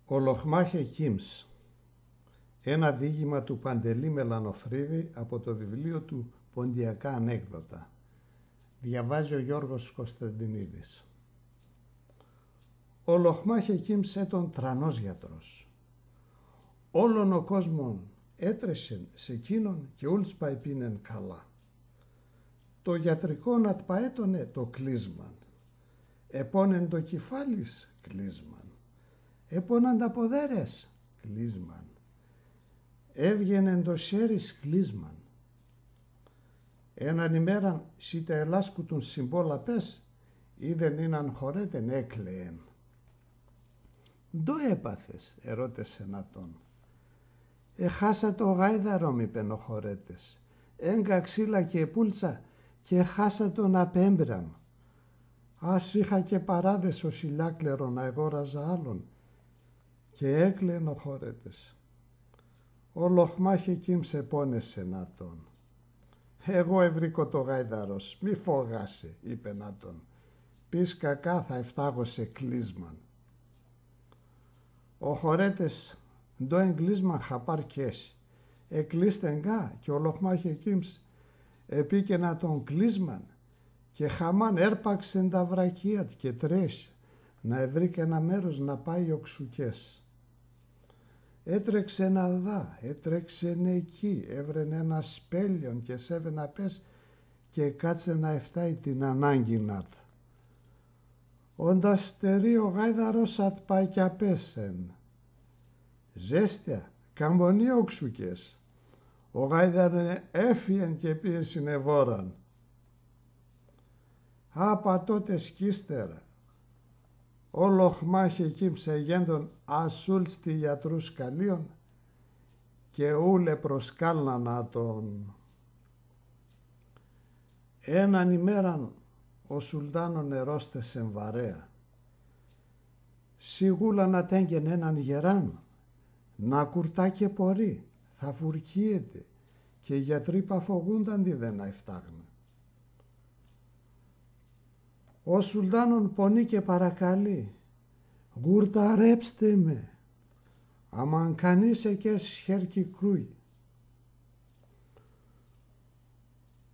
Ο Λοχμάχε Κίμς, ένα διήγημα του Παντελή Μελανοφρίδη από το βιβλίο του «Ποντιακά ανέκδοτα». Διαβάζει ο Γιώργος Κωνσταντινίδης. Ο Λοχμάχε Κίμς έτον τρανός γιατρός. Όλον ο κόσμον έτρεσεν σε εκείνον και ούλς παεπίνεν καλά. Το γιατρικόν ατπαέτωνε το κλείσμαν. Επώνεν το κεφάλις κλείσμαν. Επώναν τα ποδέρες κλείσμαν. Έβγαινεν το σέρις κλείσμαν. Έναν ημέραν σίτα ελάσκουτουν συμπόλα πες, είδεν ίναν χωρέτεν έκλαιεν. «Ντο έπαθες», ερώτησε να τον. «Εχάσα το γάιδαρο», μήπεν ο χωρέτες. «Έγκα ξύλα και πούλτσα και χάσα τον απέμπραμ. Ας είχα και παράδες ο σιλιάκλερο να εγόραζα άλλον». Και έκλαιν ο χωρέτες. Ο Λοχμάχε Κίμς επώνεσε να τον. «Εγώ ευρήκω το γάιδαρος, μη φόγασε», είπε να τον. «Πεις κακά θα εφτάγω σε κλείσμαν». Ο χωρέτες ντο εγκλείσμαν χαπάρ κες. Εκλείστεν γά και ο Λοχμάχε Κίμς επήκε να τον κλείσμαν και χαμάν έρπαξεν τα βρακίατ και τρέχει να ευρήκε ένα μέρος να πάει οξουκές. Έτρεξε να δά, έτρεξε εκεί, έβρεν ένα σπέλιον και σέβε να πες και κάτσε να εφτάει την ανάγκη νατ. Όντα στερεί ο γάιδαρος ατ πάει κι απέσεν. Ζέστια, καμπονί οξουκές. Ο γάιδαρ έφυγεν και πήγε συνεβόραν. Άπα τότε σκίστερα. Ο Λοχμάχε Κίμς εγέντον ασούλ στη γιατρού σκαλίων και ούλε προσκάλνα τον. Έναν ημέραν ο Σουλτάνον ερώστεσεν βαρέα. Σιγούλα να τέγγεν έναν γεράν, να κουρτά και πορεί, θα φουρκίεται και οι γιατροί παφογούνταν τι δεν εφτάγνε. Ο Σουλτάνον πονεί και παρακαλεί, «Γουρταρέψτε με, αμαν κανείς εκές σχέρκει κρούι».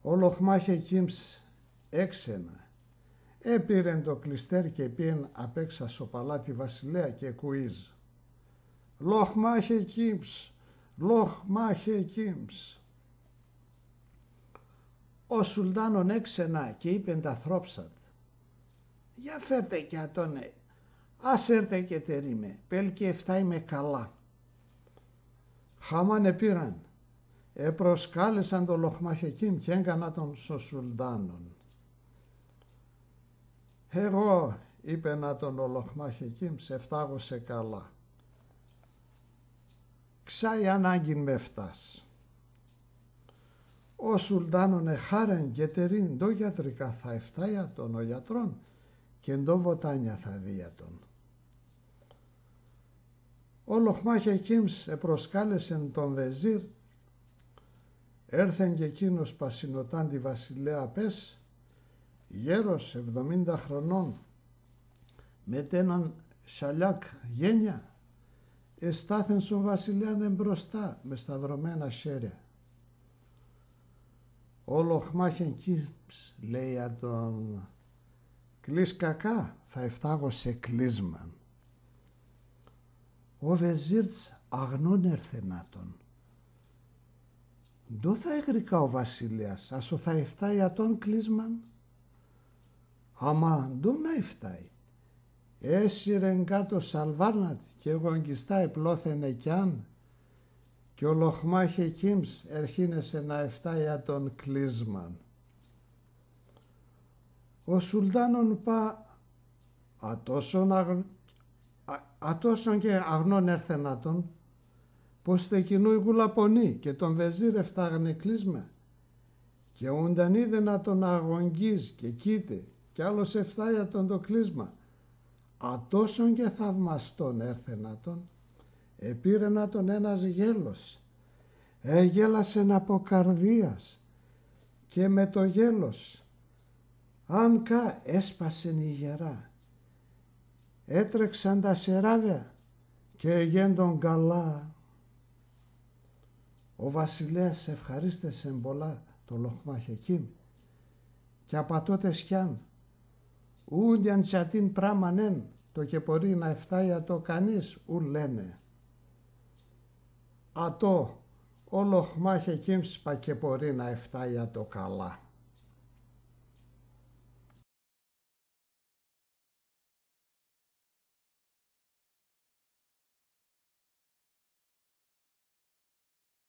Ο Λοχμάχε Κίμς έξενα, έπηρεν το κλιστέρ και πήγεν απ' έξα στο παλάτι βασιλέα και κουίζ. «Λοχμάχε Κίμς, Λοχμάχε Κίμς». Ο Σουλτάνον έξενα και είπεν τα θρόψατ. «Για φέρτε και ατώνε, ας έρθε και τερίμε, πέλ και εφτάει με καλά». Χαμάν επήραν, επροσκάλεσαν το Λοχμάχε Κίμ και έγκανα τον στο Σουλτάνον. «Εγώ», είπε να τον ο Λοχμάχε Κίμ, «σε φτάγω σε καλά. Ξάι ανάγκην με φτάς». Ο Σουλτάνον εχάρεν και τερίν το γιατρικά θα εφτάει τον ο γιατρών και ντο βοτάνια θα δίατον. Ο Λοχμάχε Κίμς επροσκάλεσεν τον βεζίρ, έρθεν και εκείνος πασινοτάν τη βασιλέα πες, γέρος 70 χρονών, μετ' έναν σαλιάκ γένια, εστάθεν στον βασιλέαν εμπροστά με σταυρωμένα χέρια. Ο Λοχμάχε Κίμς λέει α τον, «Κλείς κακά, θα εφτάγω σε κλείσμαν». Ο βεζίρτς αγνών έρθε να τον. «Ντο θα εγρικά ο βασιλέας, άσο θα εφτάει ατόν κλείσμαν». «Αμα ντο να εφτάει. Έσυρεν κάτω σαλβάρνατ και εγωγγιστά επλώθενε κι αν». Και ο Λοχμάχε Κίμς ερχίνεσε να εφτάει ατόν κλείσμαν. Ο Σουλτάνον πά ατόσον και αγνών έρθε να τον, πως τε κοινού η γουλαπονή και τον βεζίρ εφτάγανε κλείσμα και ούνταν είδε να τον αγωνγίζει και κοίται κι άλλος εφτάει τον το κλείσμα. Ατόσον και θαυμαστόν έρθε να τον, επήρε να τον ένας γέλος, έγελασεν από καρδίας και με το γέλος αν κα έσπασεν η γερά. Έτρεξαν τα σεράβια και γέντον καλά. Ο βασιλέας ευχαρίστησεν πολλά το λοχμάχεκίν και απατώτε σκιάν ούντιαν τσιατίν πράμανεν το και μπορεί να εφτάει το κανείς ου λένε. Ατό ο λοχμάχεκίν σπα και μπορεί να εφτάει το καλά.